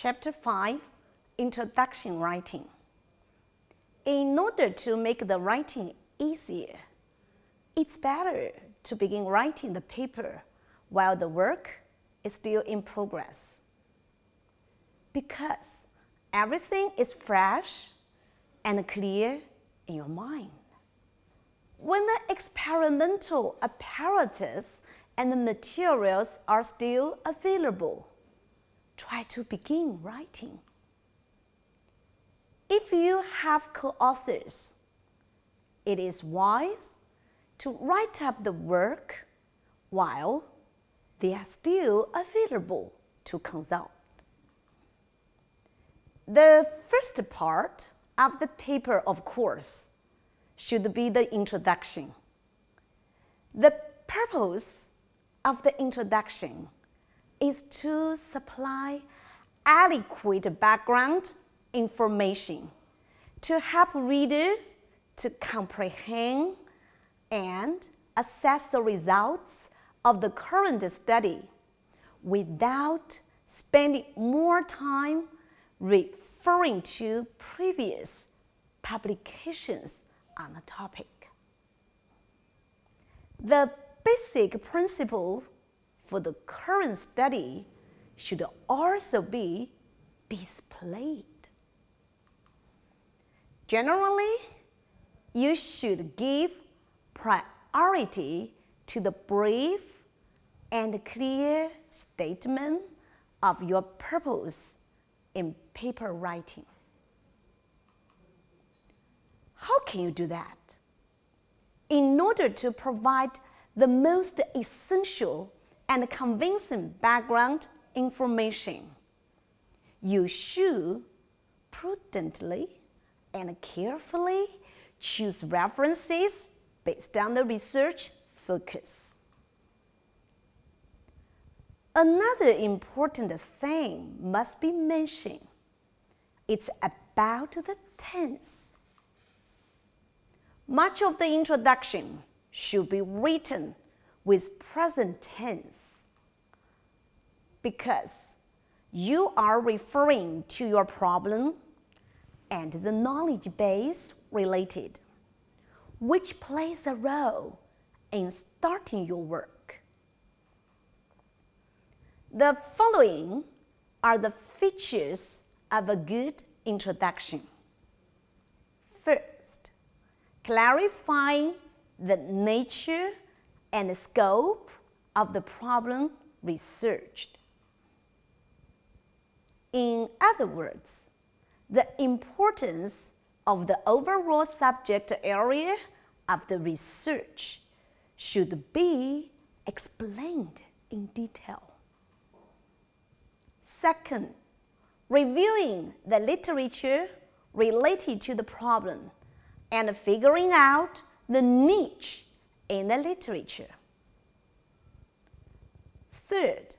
Chapter 5, Introduction Writing. In order to make the writing easier, it's better to begin writing the paper while the work is still in progress, because everything is fresh and clear in your mind. When the experimental apparatus and the materials are still available, try to begin writing. If you have co-authors, it is wise to write up the work while they are still available to consult. The first part of the paper, of course, should be the introduction. The purpose of the introduction is to supply adequate background information to help readers to comprehend and assess the results of the current study without spending more time referring to previous publications on the topic. The basic principle for the current study should also be displayed. Generally, you should give priority to the brief and clear statement of your purpose in paper writing. How can you do that? In order to provide the most essential and convincing background information, you should prudently and carefully choose references based on the research focus. Another important thing must be mentioned. It's about the tense. Much of the introduction should be written with present tense because you are referring to your problem and the knowledge base related, which plays a role in starting your work. The following are the features of a good introduction. First, clarify the nature and scope of the problem researched. In other words, the importance of the overall subject area of the research should be explained in detail. Second, reviewing the literature related to the problem and figuring out the niche in the literature. Third,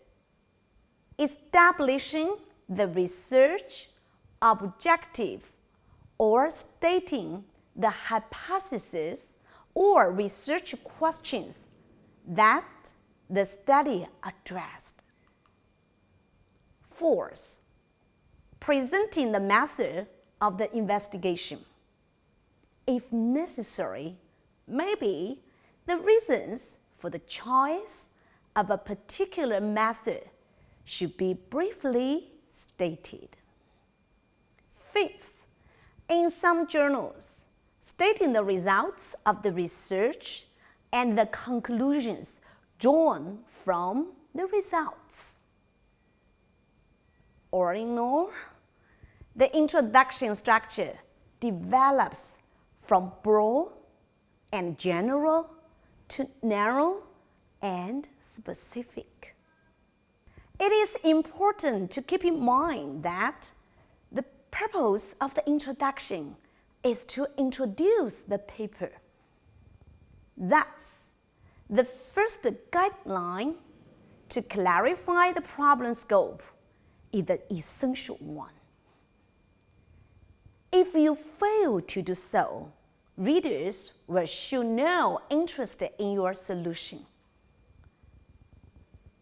establishing the research objective or stating the hypothesis or research questions that the study addressed. Fourth, presenting the method of the investigation. If necessary, maybe the reasons for the choice of a particular method should be briefly stated. Fifth, in some journals, stating the results of the research and the conclusions drawn from the results. All in all, the introduction structure develops from broad and general to narrow and specific. It is important to keep in mind that the purpose of the introduction is to introduce the paper. Thus, the first guideline to clarify the problem scope is the essential one. If you fail to do so, readers will show no interest in your solution.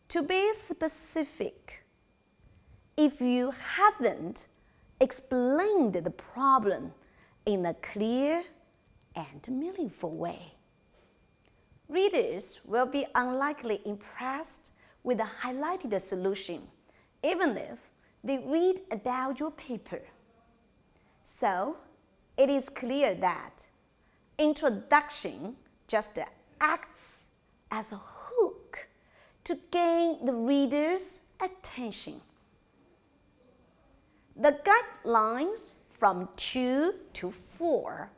To be specific, if you haven't explained the problem in a clear and meaningful way. Readers will be unlikely impressed with the highlighted solution, even if they read about your paper. So, it is clear that introduction just acts as a hook to gain the reader's attention. The guidelines from 2 to 4,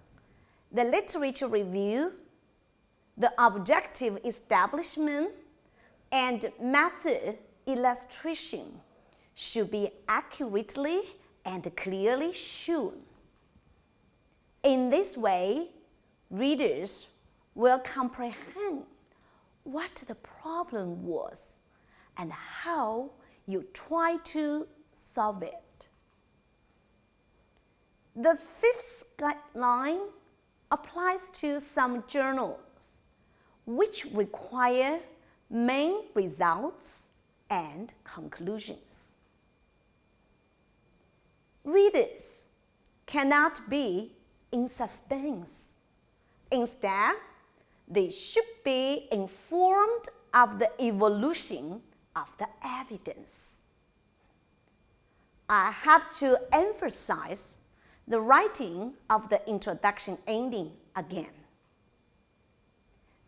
the literature review, the objective establishment, and method illustration should be accurately and clearly shown. In this way, readers will comprehend what the problem was and how you try to solve it. The fifth guideline applies to some journals, which require main results and conclusions. Readers cannot be in suspense. Instead, they should be informed of the evolution of the evidence. I have to emphasize the writing of the introduction ending again.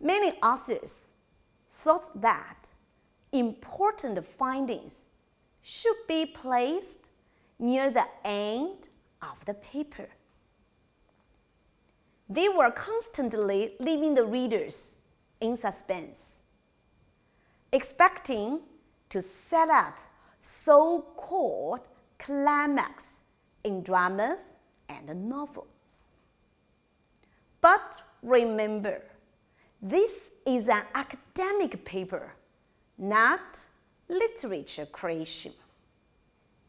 Many authors thought that important findings should be placed near the end of the paper. They were constantly leaving the readers in suspense, expecting to set up so-called climax in dramas and novels. But remember, this is an academic paper, not literature creation.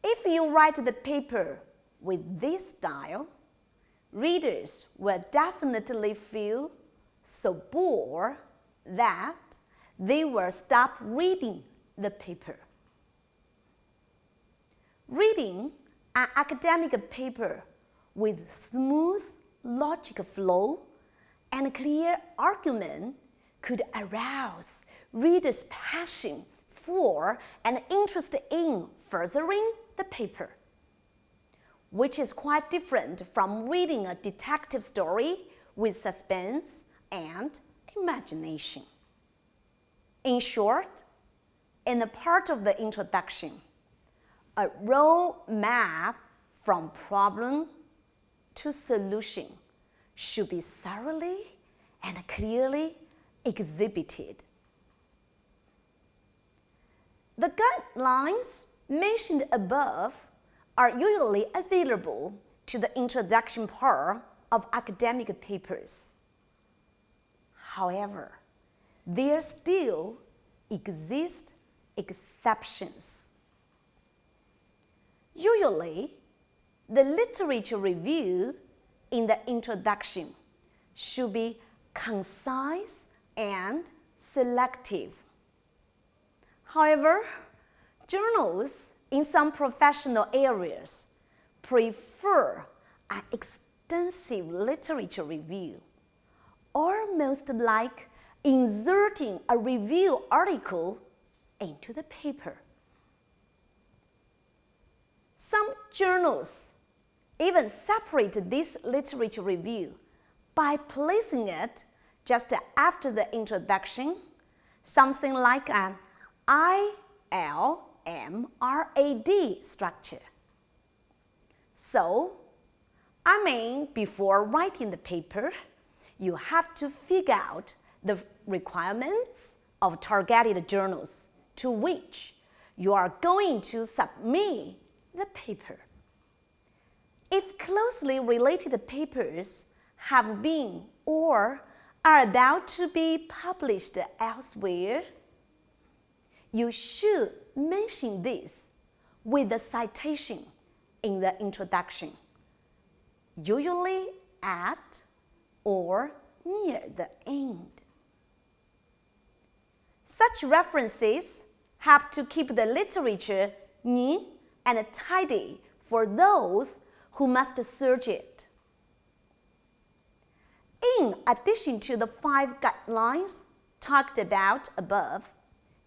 If you write the paper with this style, readers will definitely feel so bored that they will stop reading the paper. Reading an academic paper with smooth logic flow and clear argument could arouse readers' passion for and interest in furthering the paper, which is quite different from reading a detective story with suspense and imagination. In short, in the part of the introduction, a roadmap from problem to solution should be thoroughly and clearly exhibited. The guidelines mentioned above are usually available to the introduction part of academic papers. However, there still exist exceptions. Usually, the literature review in the introduction should be concise and selective. However, journals in some professional areas prefer an extensive literature review, almost like inserting a review article into the paper. Some journals even separate this literature review by placing it just after the introduction, something like an ILMRAD structure. So, before writing the paper, you have to figure out the requirements of targeted journals to which you are going to submit the paper. If closely related papers have been or are about to be published elsewhere, you should mention this with a citation in the introduction, usually at or near the end. Such references help to keep the literature neat and tidy for those who must search it. In addition to the 5 guidelines talked about above,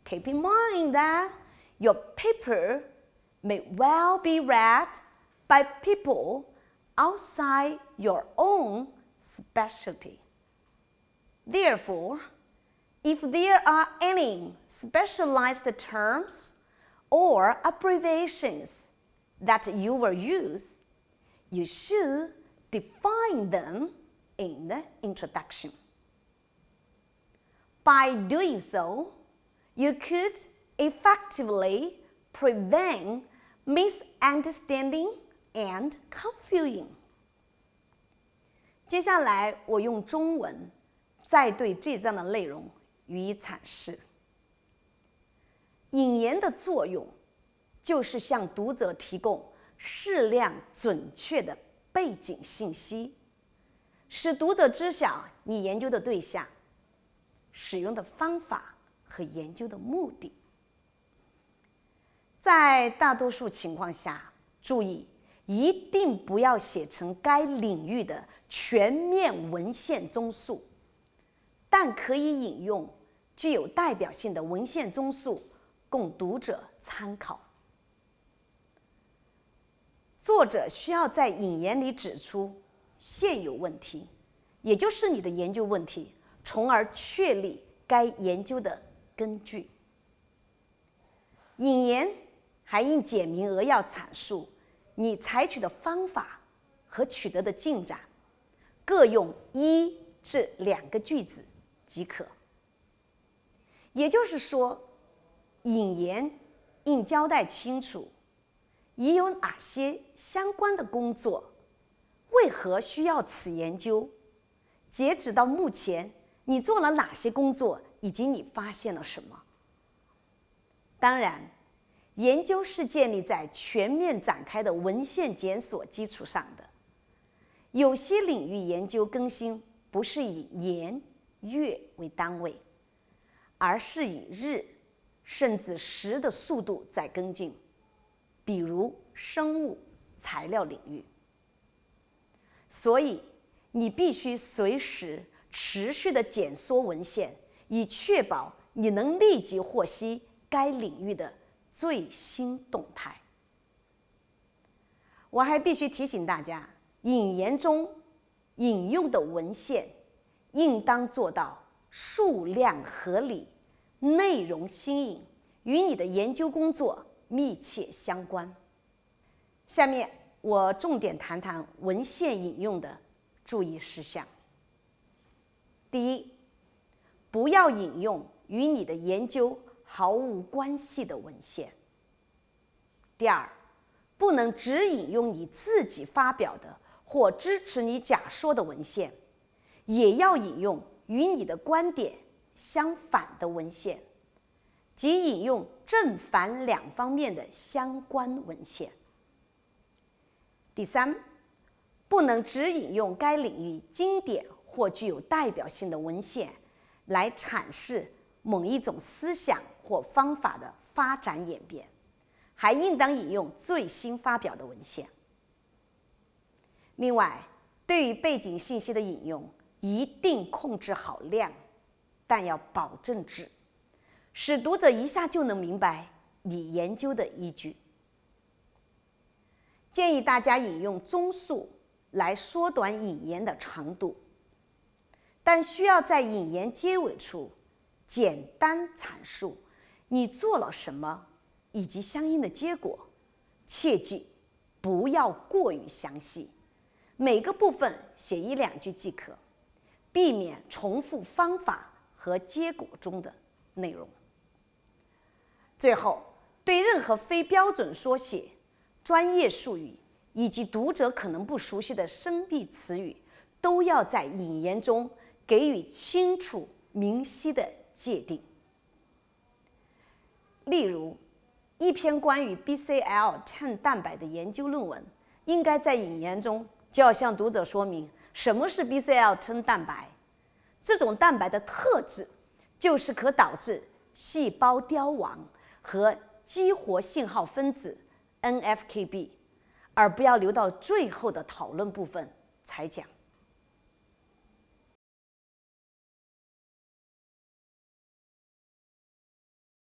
keep in mind that your paper may well be read by people outside your own specialty. Therefore, if there are any specialized terms or abbreviations that you will use, you should define them in the introduction. By doing so, you could effectively prevent misunderstanding and confusion. 接下来，我用中文再对这章的内容予以阐释。引言的作用就是向读者提供适量准确的背景信息，使读者知晓你研究的对象、使用的方法和研究的目的。在大多数情况下，注意一定不要写成该领域的全面文献综述，但可以引用具有代表性的文献综述供读者参考。作者需要在引言里指出现有问题，也就是你的研究问题，从而确立该研究的根据。引言还应简明扼要阐述你采取的方法和取得的进展，各用1至2个句子即可。也就是说，引言应交代清楚已有哪些相关的工作，为何需要此研究，截止到目前你做了哪些工作，以及你发现了什么。当然，研究是建立在全面展开的文献检索基础上的。有些领域研究更新不是以年、月为单位，而是以日甚至时的速度在跟进，比如生物材料领域。所以，你必须随时持续地检索文献，以确保你能立即获悉该领域的最新动态。我还必须提醒大家，引言中引用的文献应当做到数量合理、内容新颖，与你的研究工作密切相关。下面我重点谈谈文献引用的注意事项。第一，不要引用与你的研究毫无关系的文献。第二，不能只引用你自己发表的或支持你假说的文献，也要引用与你的观点相反的文献，即引用正反两方面的相关文献。第三，不能只引用该领域经典或具有代表性的文献来阐释某一种思想或方法的发展演变，还应当引用最新发表的文献。另外，对于背景信息的引用，一定控制好量，但要保证质，使读者一下就能明白你研究的依据。建议大家引用综述来缩短引言的长度，但需要在引言结尾处简单阐述你做了什么以及相应的结果，切记不要过于详细，每个部分写1-2句即可，避免重复方法和结果中的内容。最后，对任何非标准缩写、专业术语以及读者可能不熟悉的生僻词语，都要在引言中给予清楚明晰的界定。例如，一篇关于 BCL10 蛋白的研究论文，应该在引言中就要向读者说明什么是 BCL10 蛋白。这种蛋白的特质就是可导致细胞凋亡和激活信号分子 NFKB，而不要留到最后的讨论部分才讲。